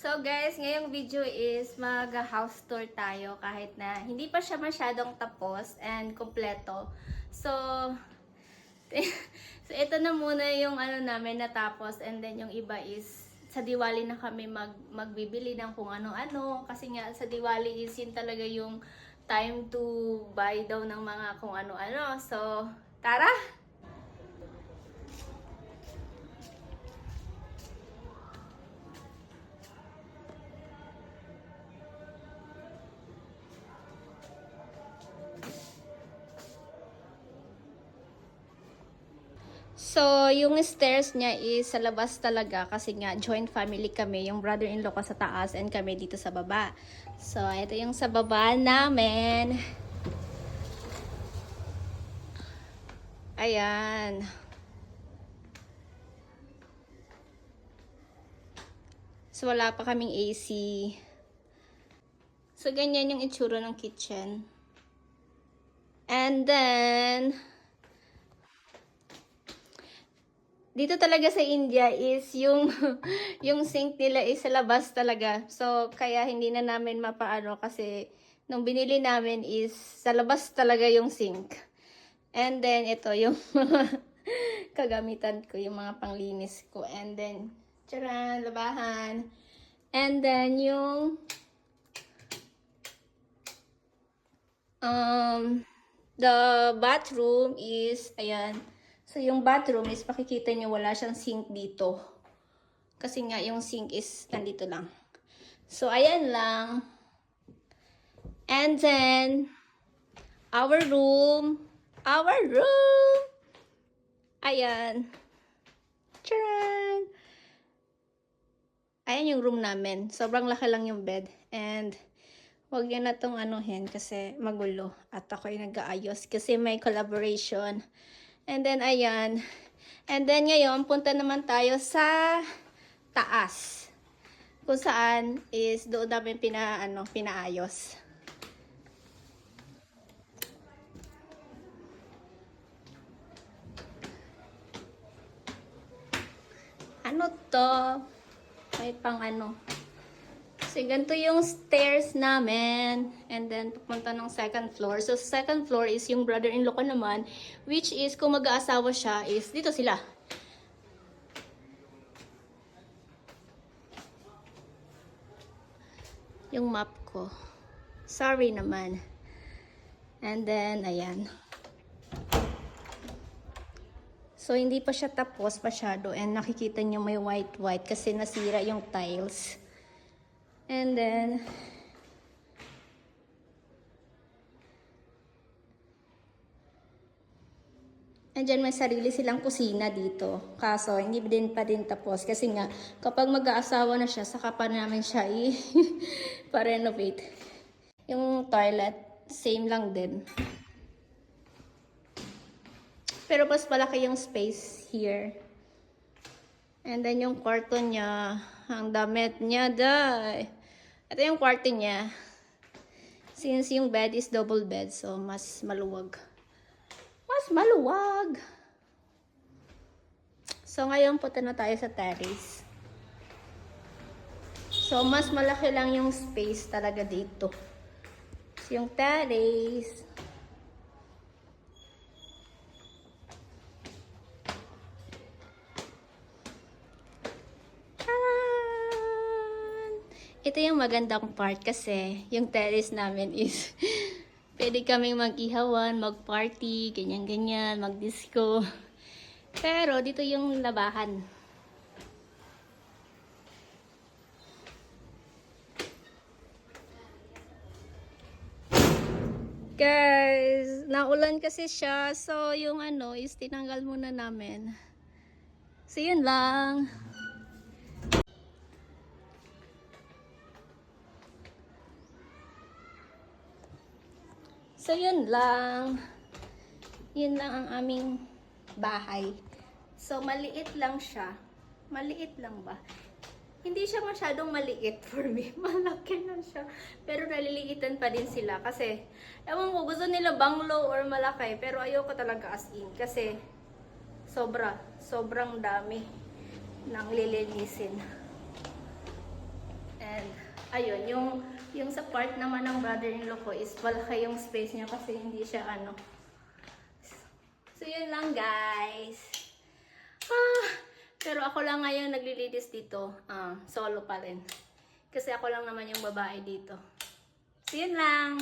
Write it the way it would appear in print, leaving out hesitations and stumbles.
So guys, ngayong video is mag-house tour tayo kahit na hindi pa siya masyadong tapos and kompleto. So, so ito na muna yung ano namin natapos, and then yung iba is sa Diwali na kami magbibili ng kung ano-ano kasi nga sa Diwali is yun talaga yung time to buy daw ng mga kung ano-ano. So, tara! So, yung stairs niya is sa labas talaga kasi nga joint family kami. Yung brother-in-law ko sa taas and kami dito sa baba. So, ito yung sa baba namin. Ayan. So, wala pa kaming AC. So, ganyan yung itsura ng kitchen. And then, dito talaga sa India is yung yung sink nila is sa labas talaga. So kaya hindi na namin mapaano kasi nung binili namin is sa labas talaga yung sink. And then ito yung mga kagamitan ko, yung mga panglinis ko. And then tsaran, labahan. And then yung the bathroom is ayan. So, yung bathroom is, makikita nyo, wala siyang sink dito. Kasi nga, yung sink is nandito lang. So, ayan lang. And then, our room. Our room! Ayan. Tcharan! Ayan yung room namin. Sobrang laki lang yung bed. And, wag nyo na itong anuhin kasi magulo. At ako ay nag-aayos kasi may collaboration. And then, ayan. And then, ngayon, punta naman tayo sa taas. Kung saan is doon namin pinaayos. Ano to? May pang ano. Kasi ganito yung stairs namin. And then, pupunta ng second floor. So, second floor is yung brother-in-law ko naman. Which is, kung mag-aasawa siya, is dito sila. Yung map ko. Sorry naman. And then, ayan. So, hindi pa siya tapos masyado. And nakikita nyo may white-white kasi nasira yung tiles. And then, andyan may sarili silang kusina dito. Kaso, hindi din pa din tapos. Kasi nga, kapag mag-aasawa na siya, saka pa namin siya pa-renovate. Yung toilet, same lang din. Pero mas malaki yung space here. And then yung kwarto niya, ang damit niya, day. Ito yung kwarto niya. Since yung bed is double bed, so mas maluwag. Mas maluwag! So ngayon punta na tayo sa terrace. So mas malaki lang yung space talaga dito. So, yung terrace. Ito yung magandang part kasi yung terrace namin is pwede kaming mag-ihawan, mag-party, ganyan-ganyan, mag-disco. Pero dito yung labahan. Guys, naulan kasi siya. So yung ano is tinanggal muna namin. So yun lang. So, yun lang. Yun lang ang aming bahay. So, maliit lang siya. Maliit lang ba? Hindi siya masyadong maliit for me. Malaki na siya. Pero naliliitan pa din sila. Kasi, ewan ko, gusto nila bungalow or malaki. Pero ayoko talaga as in. Kasi, sobrang dami ng lilinisin. ayun, yung sa part naman ng brother-in-law ko is malaki yung space niya kasi hindi siya ano. So, yun lang guys. Pero ako lang ngayon naglilinis dito. Solo pa rin. Kasi ako lang naman yung babae dito. So, yun lang.